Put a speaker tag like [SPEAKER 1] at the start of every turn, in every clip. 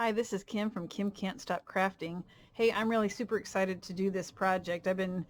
[SPEAKER 1] Hi, this is Kim from Kim Can't Stop Crafting. Hey, I'm really super excited to do this project. I've been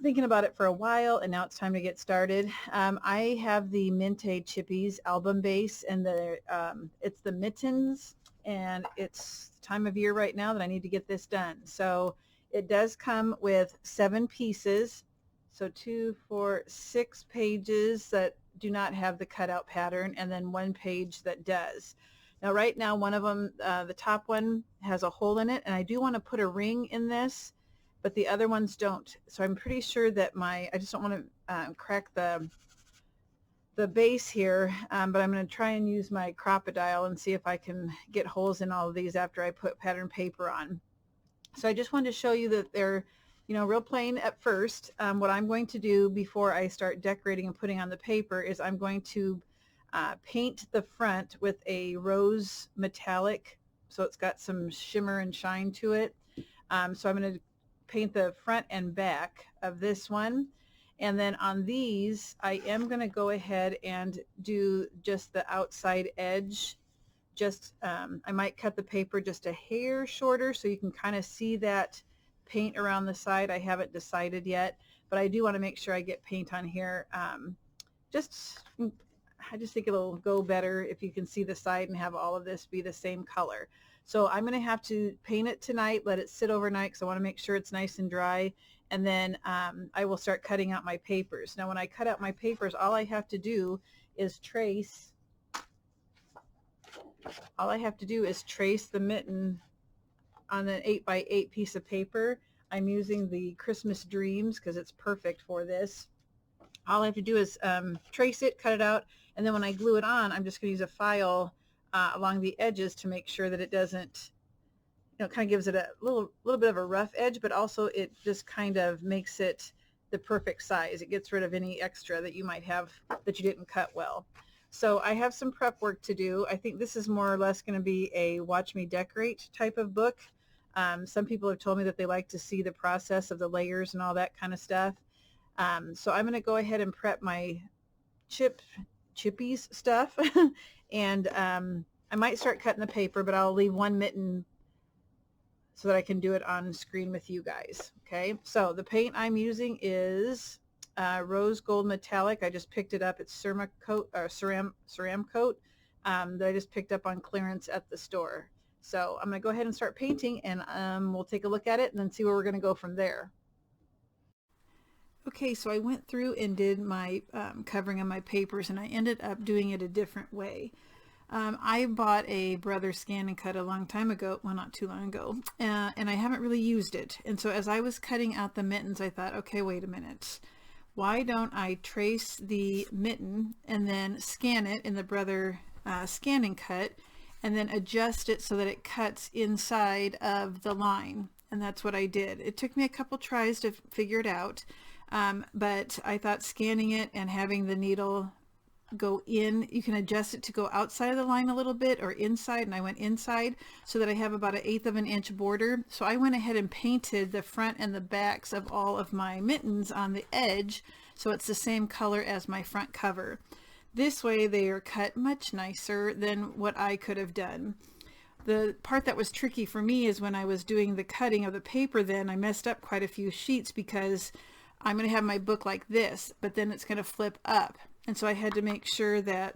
[SPEAKER 1] thinking about it for a while and now it's time to get started. I have the Mintay Chippies album base and it's the Mittens, and it's the time of year right now that I need to get this done. So it does come with 7 pieces. So 2, 4, 6 pages that do not have the cutout pattern, and then 1 page that does. Now right now one of them, the top one has a hole in it, and I do want to put a ring in this, but the other ones don't. So I'm pretty sure that I just don't want to crack the base here, but I'm going to try and use my Crop-A-Dile and see if I can get holes in all of these after I put pattern paper on. So I just wanted to show you that they're, real plain at first. What I'm going to do before I start decorating and putting on the paper is I'm going to paint the front with a rose metallic, so it's got some shimmer and shine to it. So I'm going to paint the front and back of this one, and then on these I am going to go ahead and do just the outside edge. I might cut the paper just a hair shorter so you can kind of see that paint around the side. I haven't decided yet, but I do want to make sure I get paint on here. I just think it'll go better if you can see the side and have all of this be the same color. So I'm going to have to paint it tonight, let it sit overnight because I want to make sure it's nice and dry, and then I will start cutting out my papers. Now when I cut out my papers, all I have to do is trace the mitten on an 8x8 piece of paper. I'm using the Christmas Dreams because it's perfect for this. All I have to do is trace it, cut it out, and then when I glue it on, I'm just going to use a file along the edges to make sure that it doesn't, kind of gives it a little bit of a rough edge, but also it just kind of makes it the perfect size. It gets rid of any extra that you might have that you didn't cut well. So I have some prep work to do. I think this is more or less going to be a watch me decorate type of book. Some people have told me that they like to see the process of the layers and all that kind of stuff. So I'm going to go ahead and prep my chippies stuff and I might start cutting the paper, but I'll leave 1 mitten so that I can do it on screen with you guys. Okay, so the paint I'm using is rose gold metallic. I just picked it up. It's Ceram Coat that I just picked up on clearance at the store. So I'm going to go ahead and start painting, and we'll take a look at it and then see where we're going to go from there. Okay, so I went through and did my covering of my papers, and I ended up doing it a different way. I bought a Brother Scan and Cut a long time ago, well, not too long ago, and I haven't really used it. And so as I was cutting out the mittens, I thought, okay, wait a minute. Why don't I trace the mitten and then scan it in the Brother Scan and Cut, and then adjust it so that it cuts inside of the line? And that's what I did. It took me a couple tries to figure it out. But I thought scanning it and having the needle go in, you can adjust it to go outside of the line a little bit or inside, and I went inside so that I have about 1/8 of an inch border. So I went ahead and painted the front and the backs of all of my mittens on the edge so it's the same color as my front cover. This way they are cut much nicer than what I could have done. The part that was tricky for me is when I was doing the cutting of the paper, then I messed up quite a few sheets because I'm going to have my book like this, but then it's going to flip up. And so I had to make sure that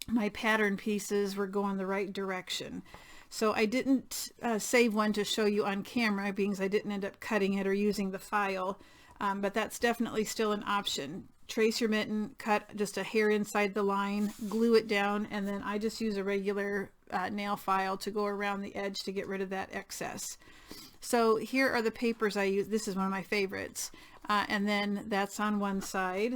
[SPEAKER 1] my pattern pieces were going the right direction. So I didn't save one to show you on camera because I didn't end up cutting it or using the file, but that's definitely still an option. Trace your mitten, cut just a hair inside the line, glue it down, and then I just use a regular nail file to go around the edge to get rid of that excess. So here are the papers I use. This is one of my favorites. And then that's on one side.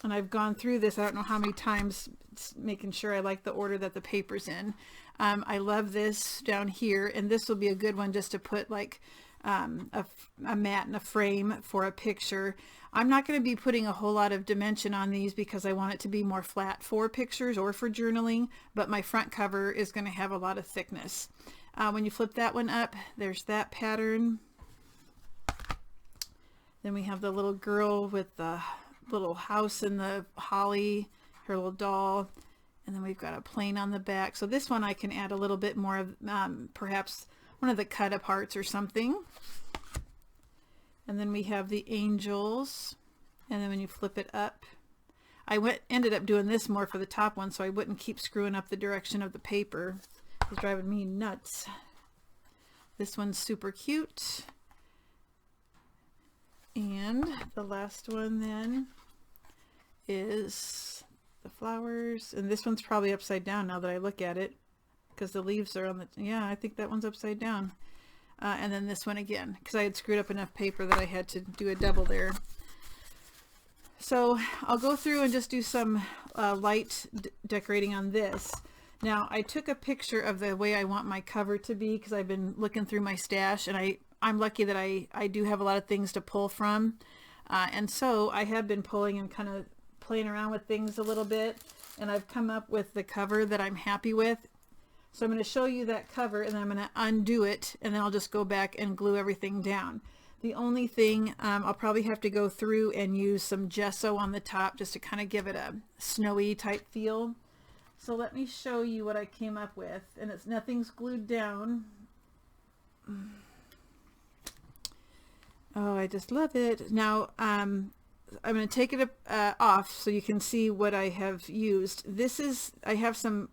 [SPEAKER 1] And I've gone through this, I don't know how many times, making sure I like the order that the paper's in. I love this down here, and this will be a good one just to put like a mat and a frame for a picture. I'm not going to be putting a whole lot of dimension on these because I want it to be more flat for pictures or for journaling, but my front cover is going to have a lot of thickness. When you flip that one up, there's that pattern. Then we have the little girl with the little house and the holly, her little doll. And then we've got a plane on the back. So this one I can add a little bit more of perhaps one of the cut aparts or something. And then we have the angels. And then when you flip it up, I ended up doing this more for the top one so I wouldn't keep screwing up the direction of the paper. It's driving me nuts. This one's super cute. And the last one then is the flowers, and this one's probably upside down now that I look at it because the leaves are on the, yeah, I think that one's upside down. And then this one again because I had screwed up enough paper that I had to do a double there. So I'll go through and just do some light decorating on this. Now I took a picture of the way I want my cover to be because I've been looking through my stash, and I'm lucky that I do have a lot of things to pull from. And so I have been pulling and kind of playing around with things a little bit, and I've come up with the cover that I'm happy with. So I'm going to show you that cover, and then I'm going to undo it, and then I'll just go back and glue everything down. The only thing, I'll probably have to go through and use some gesso on the top just to kind of give it a snowy type feel. So let me show you what I came up with, and nothing's glued down. Oh, I just love it. Now, I'm going to take it off so you can see what I have used. I have some,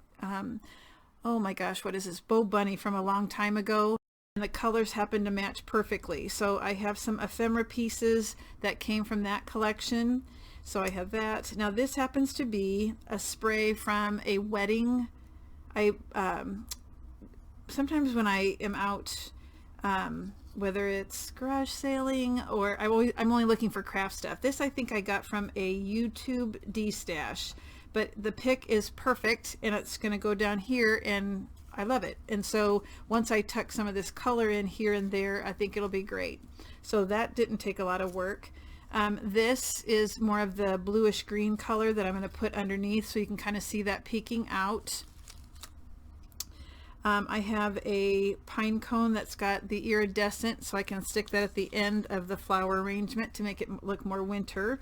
[SPEAKER 1] oh my gosh, what is this? Bo Bunny from a long time ago. And the colors happen to match perfectly. So I have some ephemera pieces that came from that collection. So I have that. Now this happens to be a spray from a wedding. Sometimes when I am out, whether it's garage sailing or I'm only looking for craft stuff. This I think I got from a YouTube D-stash, but the pick is perfect and it's going to go down here and I love it. And so once I tuck some of this color in here and there, I think it'll be great. So that didn't take a lot of work. This is more of the bluish green color that I'm going to put underneath so you can kind of see that peeking out. I have a pine cone that's got the iridescent, so I can stick that at the end of the flower arrangement to make it look more winter.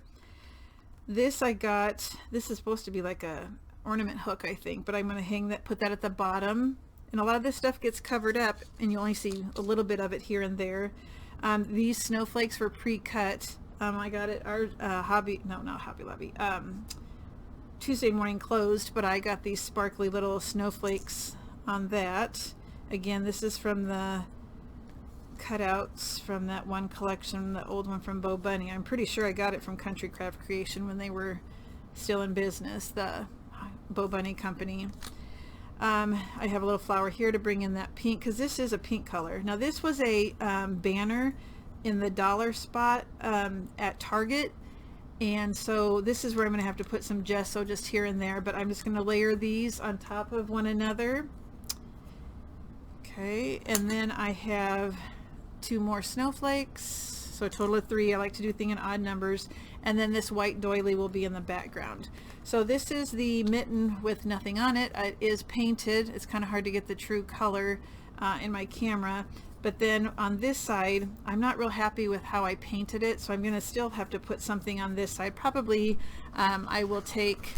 [SPEAKER 1] This I got, this is supposed to be like a ornament hook, I think, but I'm going to hang that, put that at the bottom. And a lot of this stuff gets covered up and you only see a little bit of it here and there. These snowflakes were pre-cut. I got it at our not Hobby Lobby, Tuesday morning closed, but I got these sparkly little snowflakes on that. Again, this is from the cutouts from that one collection, the old one from Bo Bunny. I'm pretty sure I got it from Country Craft Creation when they were still in business, the Bo Bunny company. I have a little flower here to bring in that pink because this is a pink color. Now this was a banner in the dollar spot at Target, and so this is where I'm going to have to put some gesso just here and there, but I'm just going to layer these on top of one another. Okay, and then I have 2 more snowflakes, so a total of 3. I like to do things in odd numbers, and then this white doily will be in the background. So this is the mitten with nothing on it. It is painted. It's kind of hard to get the true color in my camera, but then on this side I'm not real happy with how I painted it, so I'm going to still have to put something on this side. Probably I will take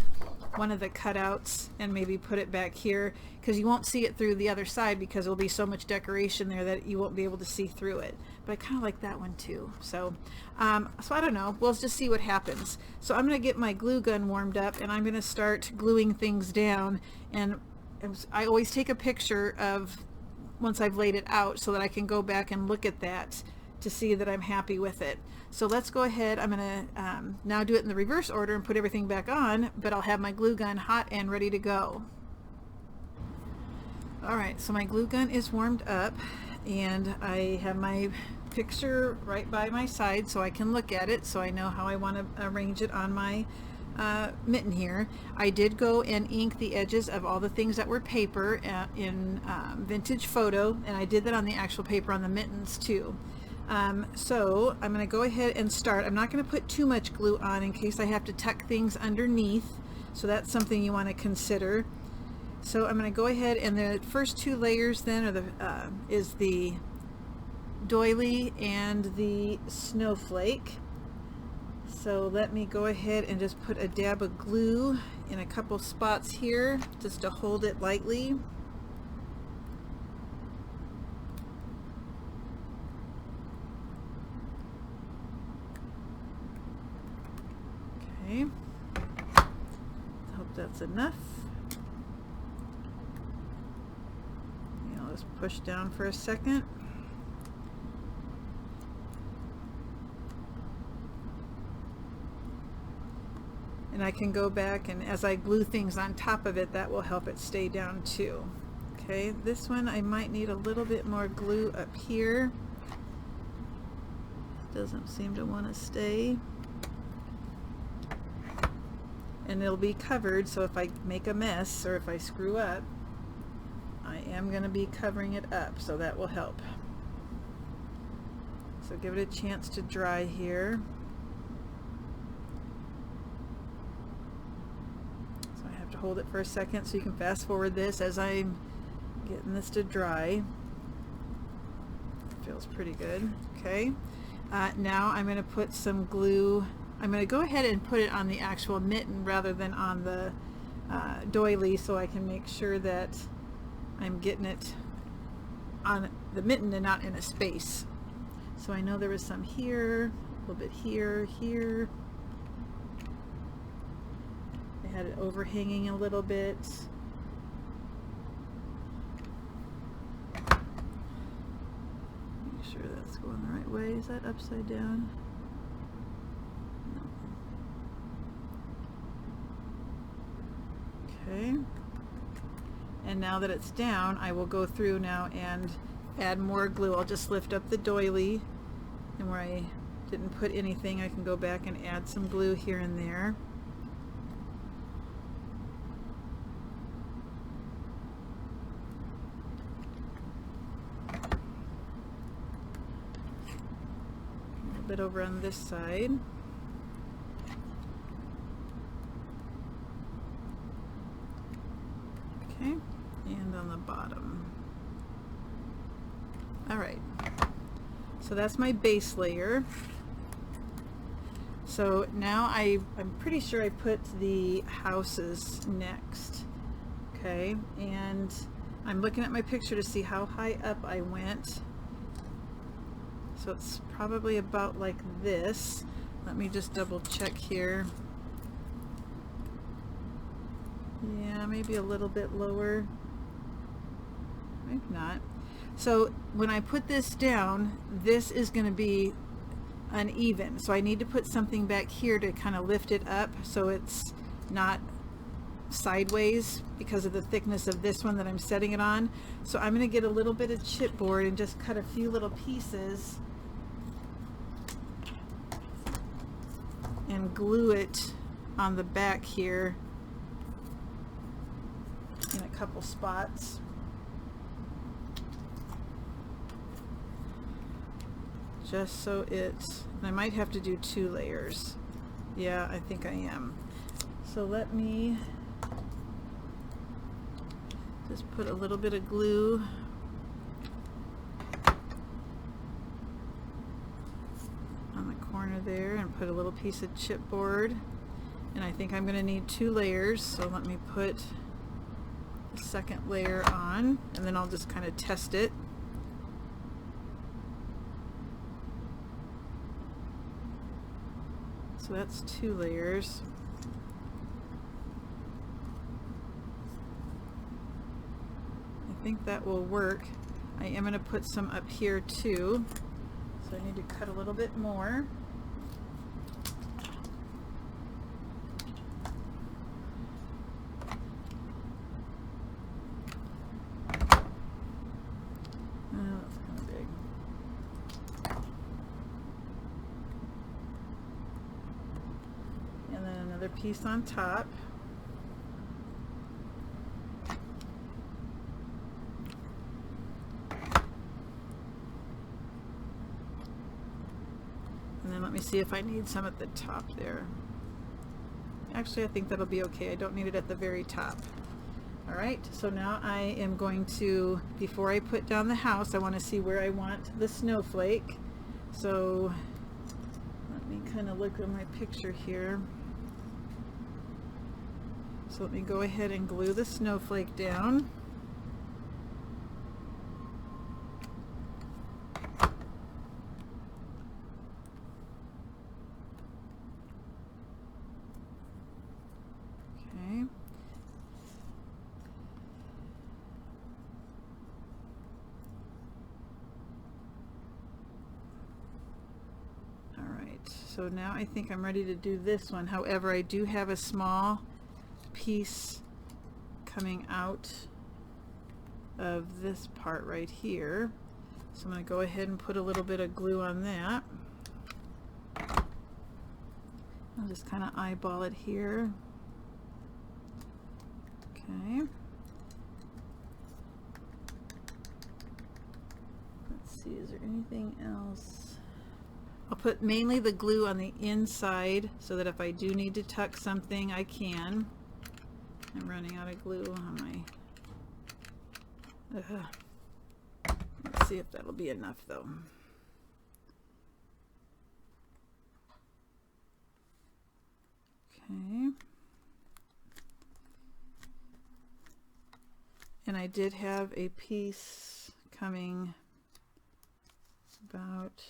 [SPEAKER 1] one of the cutouts and maybe put it back here because you won't see it through the other side because there'll be so much decoration there that you won't be able to see through it. But I kind of like that one too. So so I don't know, we'll just see what happens. So I'm going to get my glue gun warmed up and I'm going to start gluing things down, and I always take a picture of once I've laid it out so that I can go back and look at that to see that I'm happy with it. So let's go ahead. I'm going to now do it in the reverse order and put everything back on, but I'll have my glue gun hot and ready to go. Alright, so my glue gun is warmed up and I have my picture right by my side so I can look at it so I know how I want to arrange it on my mitten here. I did go and ink the edges of all the things that were paper in Vintage Photo, and I did that on the actual paper on the mittens too. So I'm going to go ahead and start. I'm not going to put too much glue on in case I have to tuck things underneath, so that's something you want to consider. So I'm going to go ahead, and the first 2 layers then are is the doily and the snowflake. So let me go ahead and just put a dab of glue in a couple spots here just to hold it lightly. Okay, hope that's enough. I'll just push down for a second. And I can go back, and as I glue things on top of it, that will help it stay down too. Okay, this one I might need a little bit more glue up here. Doesn't seem to want to stay. And it'll be covered, so if I make a mess or if I screw up, I am going to be covering it up, so that will help. So give it a chance to dry here. So I have to hold it for a second, so you can fast forward this as I'm getting this to dry. Feels pretty good. Okay, now I'm going to put some glue. I'm going to go ahead and put it on the actual mitten rather than on the doily, so I can make sure that I'm getting it on the mitten and not in a space. So I know there was some here, a little bit here, here. I had it overhanging a little bit. Make sure that's going the right way. Is that upside down? Okay, and now that it's down, I will go through now and add more glue. I'll just lift up the doily, and where I didn't put anything, I can go back and add some glue here and there. A little bit over on this side. Okay, and on the bottom. All right, so that's my base layer. So now I'm pretty sure I put the houses next. Okay, and I'm looking at my picture to see how high up I went. So it's probably about like this. Let me just double check here. Yeah, maybe a little bit lower, maybe not. So when I put this down, this is going to be uneven. So I need to put something back here to kind of lift it up so it's not sideways because of the thickness of this one that I'm setting it on. So I'm going to get a little bit of chipboard and just cut a few little pieces and glue it on the back here in a couple spots. Just so it's, and I might have to do 2 layers. Yeah, I think I am. So let me just put a little bit of glue on the corner there and put a little piece of chipboard. And I think I'm going to need 2 layers, so let me put the second layer on, and then I'll just kind of test it. So that's 2 layers. I think that will work. I am going to put some up here too, so I need to cut a little bit more. That's kind of big. And then another piece on top. And then let me see if I need some at the top there. Actually, I think that'll be okay. I don't need it at the very top. All right, so now I am going to, before I put down the house, I want to see where I want the snowflake. So let me kind of look at my picture here. So let me go ahead and glue the snowflake down. Okay. All right, so now I think I'm ready to do this one. However, I do have a small piece coming out of this part right here. So I'm going to go ahead and put a little bit of glue on that. I'll just kind of eyeball it here. Okay. Let's see, is there anything else? I'll put mainly the glue on the inside so that if I do need to tuck something, I can. I'm running out of glue on my... Let's see if that'll be enough though. Okay. And I did have a piece coming about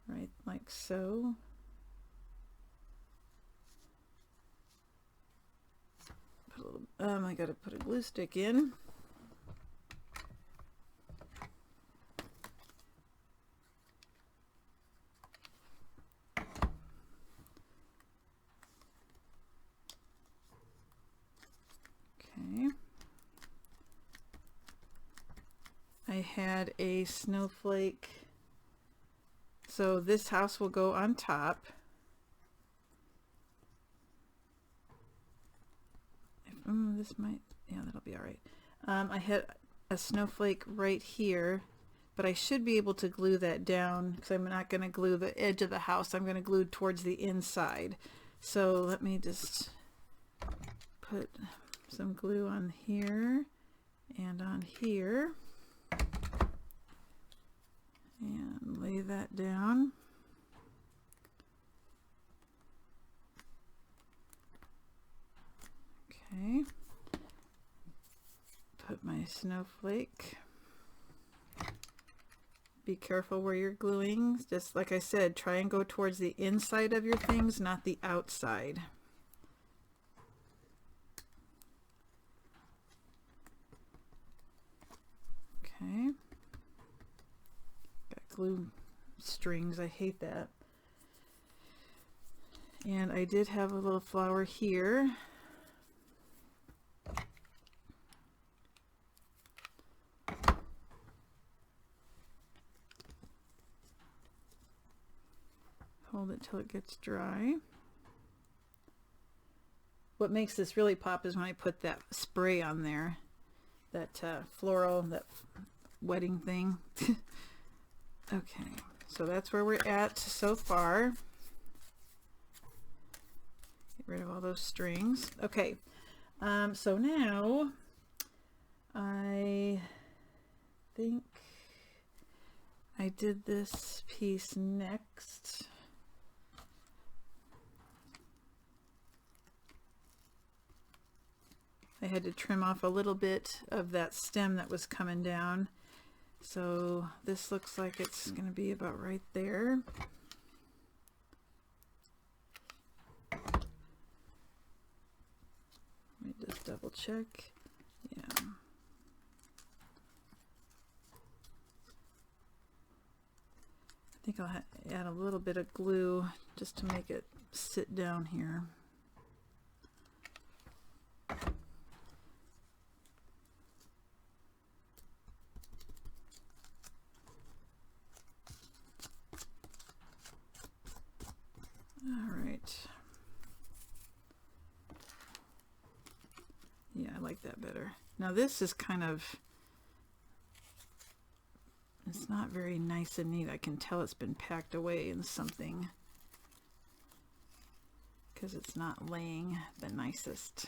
[SPEAKER 1] right like so. Put a little, I gotta put a glue stick in. Okay. I had a snowflake. So this house will go on top. This might, yeah, that'll be all right. I had a snowflake right here, but I should be able to glue that down because I'm not going to glue the edge of the house. I'm going to glue towards the inside. So let me just put some glue on here and on here and lay that down. Okay, put my snowflake. Be careful where you're gluing. Just like I said, try and go towards the inside of your things, not the outside. Okay. Got glue strings. I hate that. And I did have a little flower here. Hold it till it gets dry. What makes this really pop is when I put that spray on there, that floral, that wedding thing. Okay, so that's where we're at so far. Get rid of all those strings. Okay, so now I think I did this piece next. I had to trim off a little bit of that stem that was coming down. So this looks like it's going to be about right there. Let me just double check. Yeah. I think I'll add a little bit of glue just to make it sit down here. Yeah, I like that better. Now this is kind of, it's not very nice and neat. I can tell it's been packed away in something because it's not laying the nicest.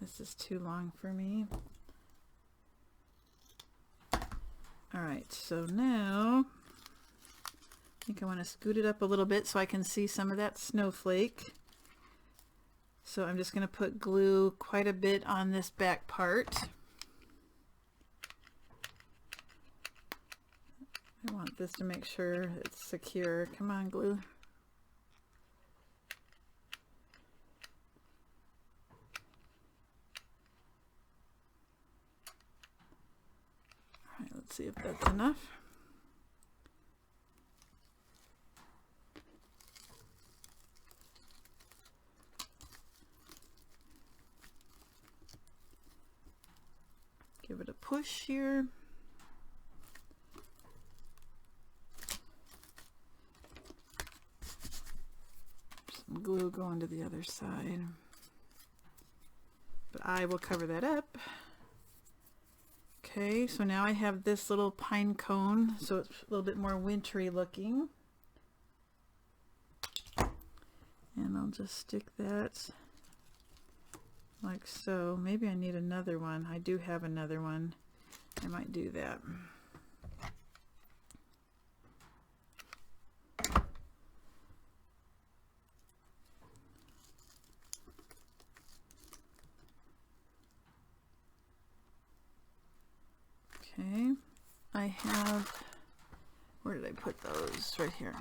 [SPEAKER 1] This is too long for me. All right, so now I think I want to scoot it up a little bit so I can see some of that snowflake. So I'm just going to put glue quite a bit on this back part. I want this to make sure it's secure. Come on, glue. All right, let's see if that's enough. Give it a push here. Some glue going to the other side. But I will cover that up. Okay, so now I have this little pine cone, so it's a little bit more wintry looking. And I'll just stick that like so. Maybe I need another one. I do have another one. I might do that. Okay, I have, where did I put those? Right here.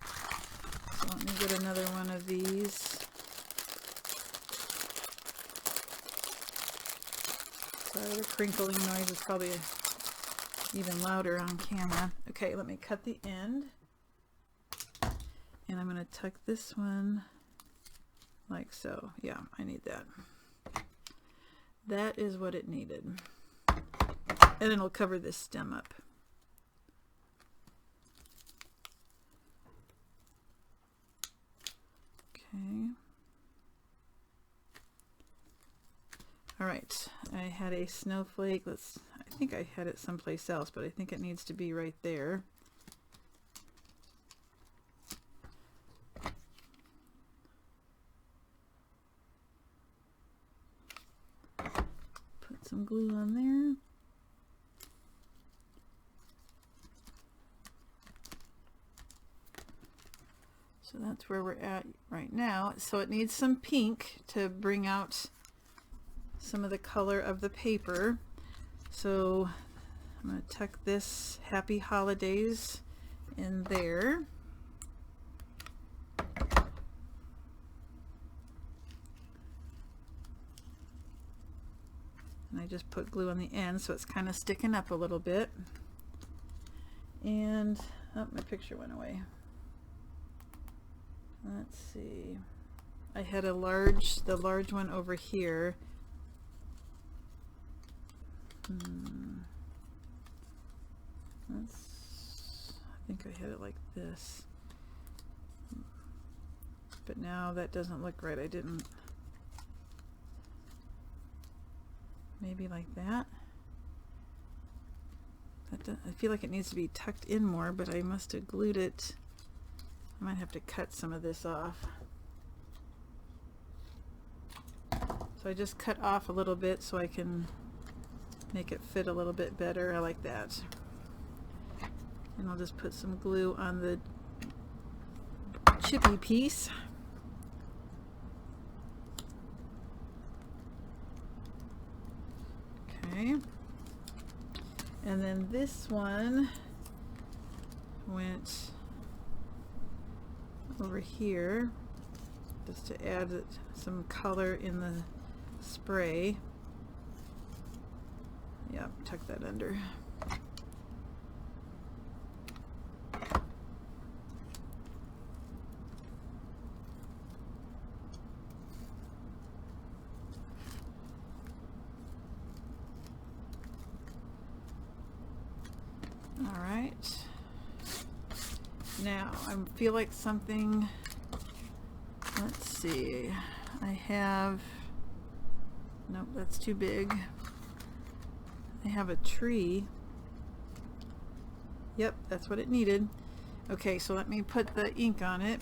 [SPEAKER 1] So let me get another one of these. Sorry, the crinkling noise is probably even louder on camera. Okay, let me cut the end. And I'm going to tuck this one like so. Yeah, I need that. That is what it needed. And it'll cover this stem up. Okay. All right, I had a snowflake. I think I had it someplace else, but I think it needs to be right there. Put some glue on there. So that's where we're at right now. So it needs some pink to bring out some of the color of the paper. So I'm going to tuck this Happy Holidays in there. And I just put glue on the end so it's kind of sticking up a little bit. And oh, my picture went away. Let's see. I had the large one over here. I think I had it like this. But now that doesn't look right. I didn't. Maybe like that. I feel like it needs to be tucked in more, but I must have glued it. I might have to cut some of this off. So I just cut off a little bit so I can make it fit a little bit better. I like that. And I'll just put some glue on the chippy piece. Okay. And then this one went over here just to add some color in the spray. Yeah, tuck that under. All right. Now I feel like something, let's see, I have, nope, that's too big. I have a tree. Yep, that's what it needed. Okay, so let me put the ink on it.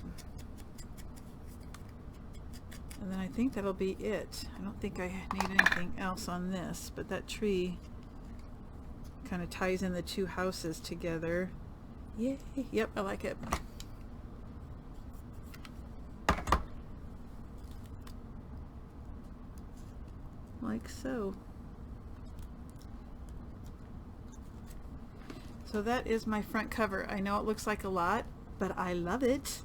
[SPEAKER 1] And then I think that'll be it. I don't think I need anything else on this, but that tree kind of ties in the two houses together. Yay! Yep, I like it. Like so. So that is my front cover. I know it looks like a lot, but I love it.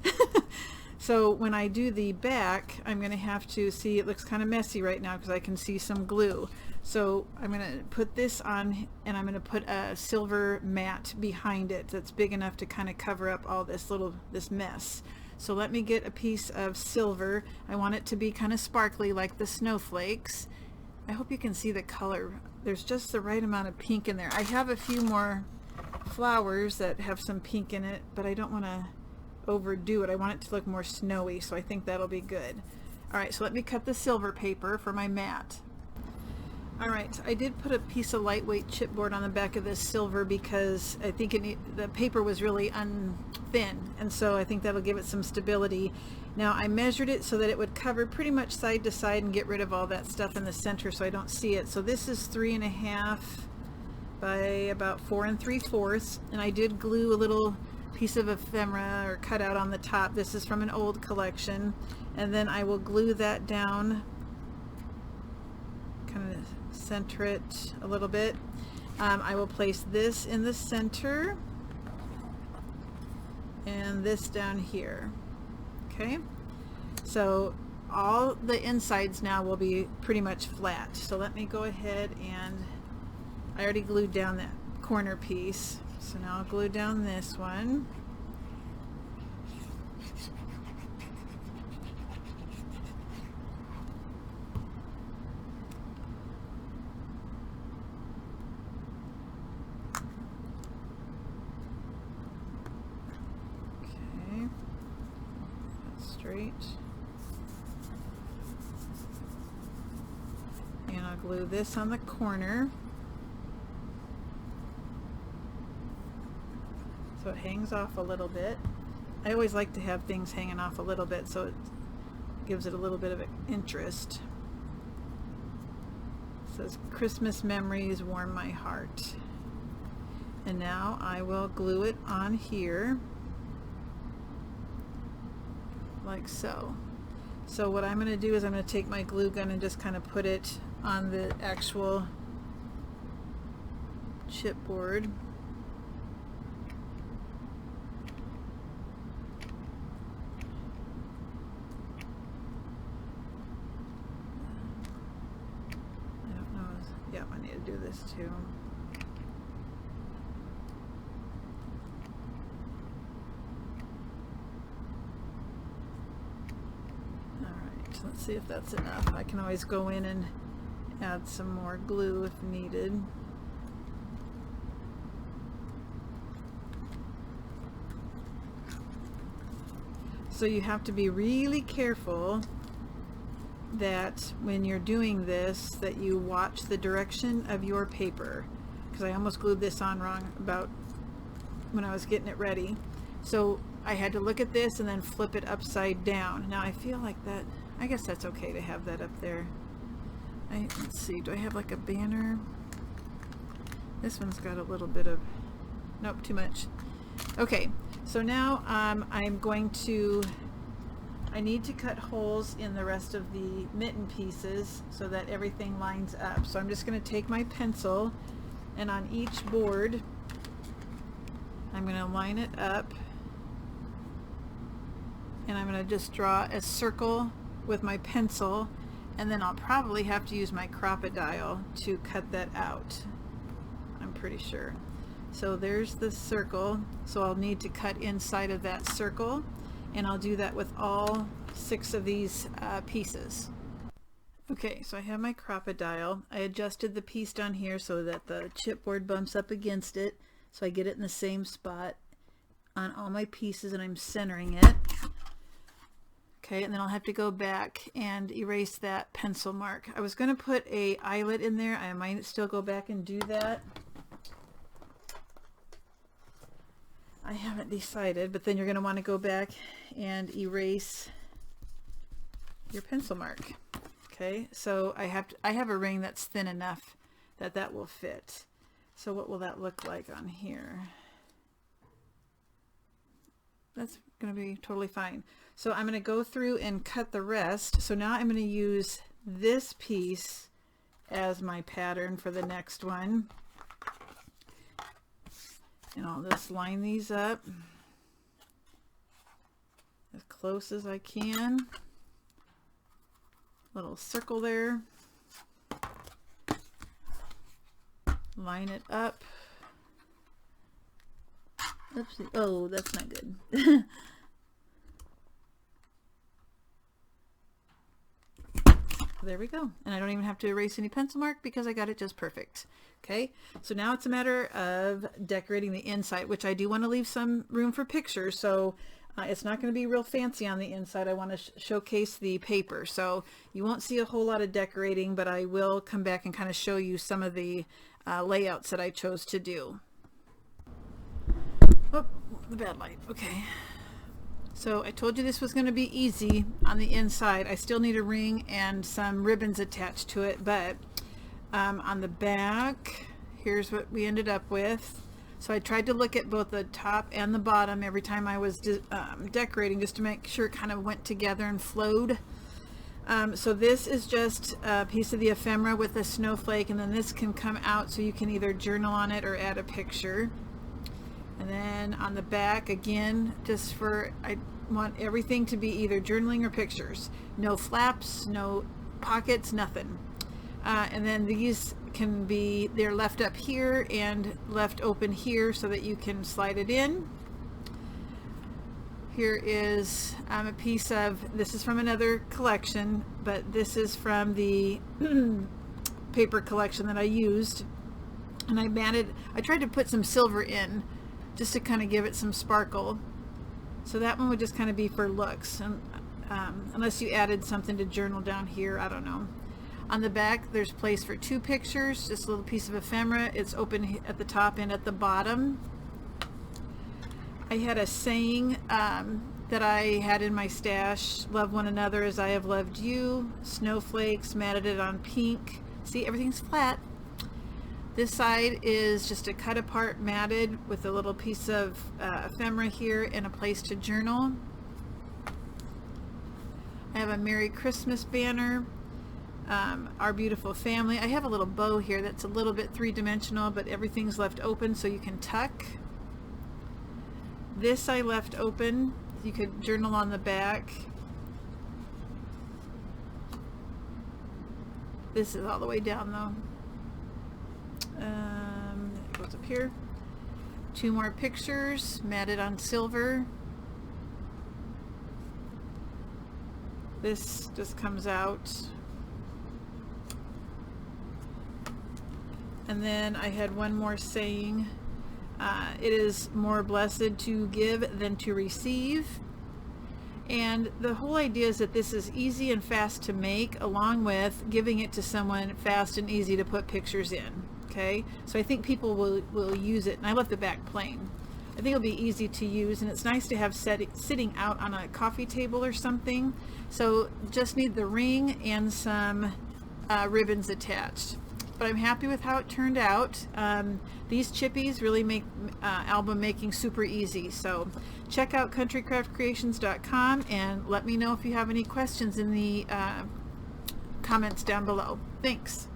[SPEAKER 1] So when I do the back, I'm going to have to see, it looks kind of messy right now because I can see some glue. So I'm going to put this on, and I'm going to put a silver mat behind it that's big enough to kind of cover up all this mess. So let me get a piece of silver. I want it to be kind of sparkly like the snowflakes. I hope you can see the color. There's just the right amount of pink in there. I have a few more flowers that have some pink in it, but I don't want to overdo it. I want it to look more snowy, so I think that'll be good. Alright, so let me cut the silver paper for my mat. Alright, I did put a piece of lightweight chipboard on the back of this silver because I think the paper was really thin, and so I think that'll give it some stability. Now I measured it so that it would cover pretty much side to side and get rid of all that stuff in the center so I don't see it. So this is 3.5 by about 4 3/4, and I did glue a little piece of ephemera or cutout on the top. This is from an old collection, and then I will glue that down, kind of center it a little bit. I will place this in the center and this down here. Okay, so all the insides now will be pretty much flat. So let me go ahead, and I already glued down that corner piece. So now I'll glue down this one. Okay, that's straight. And I'll glue this on the corner, so it hangs off a little bit. I always like to have things hanging off a little bit so it gives it a little bit of interest. It says Christmas memories warm my heart. And now I will glue it on here like so. So what I'm going to do is I'm going to take my glue gun and just kind of put it on the actual chipboard. Yep, I need to do this too. Alright, so let's see if that's enough. I can always go in and add some more glue if needed. So you have to be really careful that when you're doing this, that you watch the direction of your paper, because I almost glued this on wrong about when I was getting it ready. So I had to look at this and then flip it upside down. Now I feel like that, I guess that's okay to have that up there. Let's see, do I have like a banner? This one's got a little bit of, nope, too much. Okay, so now I'm going to, I need to cut holes in the rest of the mitten pieces so that everything lines up. So I'm just going to take my pencil, and on each board I'm going to line it up, and I'm going to just draw a circle with my pencil, and then I'll probably have to use my crop-a-dial to cut that out, I'm pretty sure. So there's the circle, so I'll need to cut inside of that circle, and I'll do that with all 6 of these pieces. Okay, so I have my crop-a-dial. I adjusted the piece down here so that the chipboard bumps up against it, so I get it in the same spot on all my pieces, and I'm centering it. Okay, and then I'll have to go back and erase that pencil mark. I was going to put a eyelet in there. I might still go back and do that. I haven't decided, but then you're going to want to go back and erase your pencil mark. Okay, so I have a ring that's thin enough that that will fit. So what will that look like on here? that's going to be totally fine. So I'm going to go through and cut the rest. So now I'm going to use this piece as my pattern for the next one. And I'll just line these up as close as I can. Little circle there. Line it up. Oopsie. Oh, that's not good. There we go. And I don't even have to erase any pencil mark because I got it just perfect. Okay, so now it's a matter of decorating the inside, which I do want to leave some room for pictures. So it's not going to be real fancy on the inside. I want to showcase the paper. So you won't see a whole lot of decorating, but I will come back and kind of show you some of the layouts that I chose to do. Oh, the bad light. Okay. So I told you this was going to be easy on the inside. I still need a ring and some ribbons attached to it, but on the back, here's what we ended up with. So I tried to look at both the top and the bottom every time I was decorating, just to make sure it kind of went together and flowed. So this is just a piece of the ephemera with a snowflake, and then this can come out so you can either journal on it or add a picture. And then on the back, again, just for, I want everything to be either journaling or pictures. No flaps, no pockets, nothing. And then these can be, they're left up here and left open here so that you can slide it in. Here is a piece of, this is from another collection, but this is from the paper collection that I used. And I tried to put some silver in just to kind of give it some sparkle. So that one would just kind of be for looks, and unless you added something to journal down here, I don't know. On the back, there's place for 2 pictures, just a little piece of ephemera. It's open at the top and at the bottom. I had a saying that I had in my stash: love one another as I have loved you. Snowflakes, matted it on pink. See, everything's flat. This side is just a cut apart matted with a little piece of ephemera here and a place to journal. I have a Merry Christmas banner, our beautiful family. I have a little bow here that's a little bit 3-dimensional, but everything's left open so you can tuck. This I left open. You could journal on the back. This is all the way down though. It goes up here. 2 more pictures matted on silver. This just comes out. And then I had one more saying, it is more blessed to give than to receive. And the whole idea is that this is easy and fast to make, along with giving it to someone fast and easy to put pictures in. Okay, so I think people will use it, and I left the back plain. I think it'll be easy to use, and it's nice to have sitting out on a coffee table or something. So just need the ring and some ribbons attached. But I'm happy with how it turned out. These chippies really make album making super easy. So check out countrycraftcreations.com and let me know if you have any questions in the comments down below. Thanks.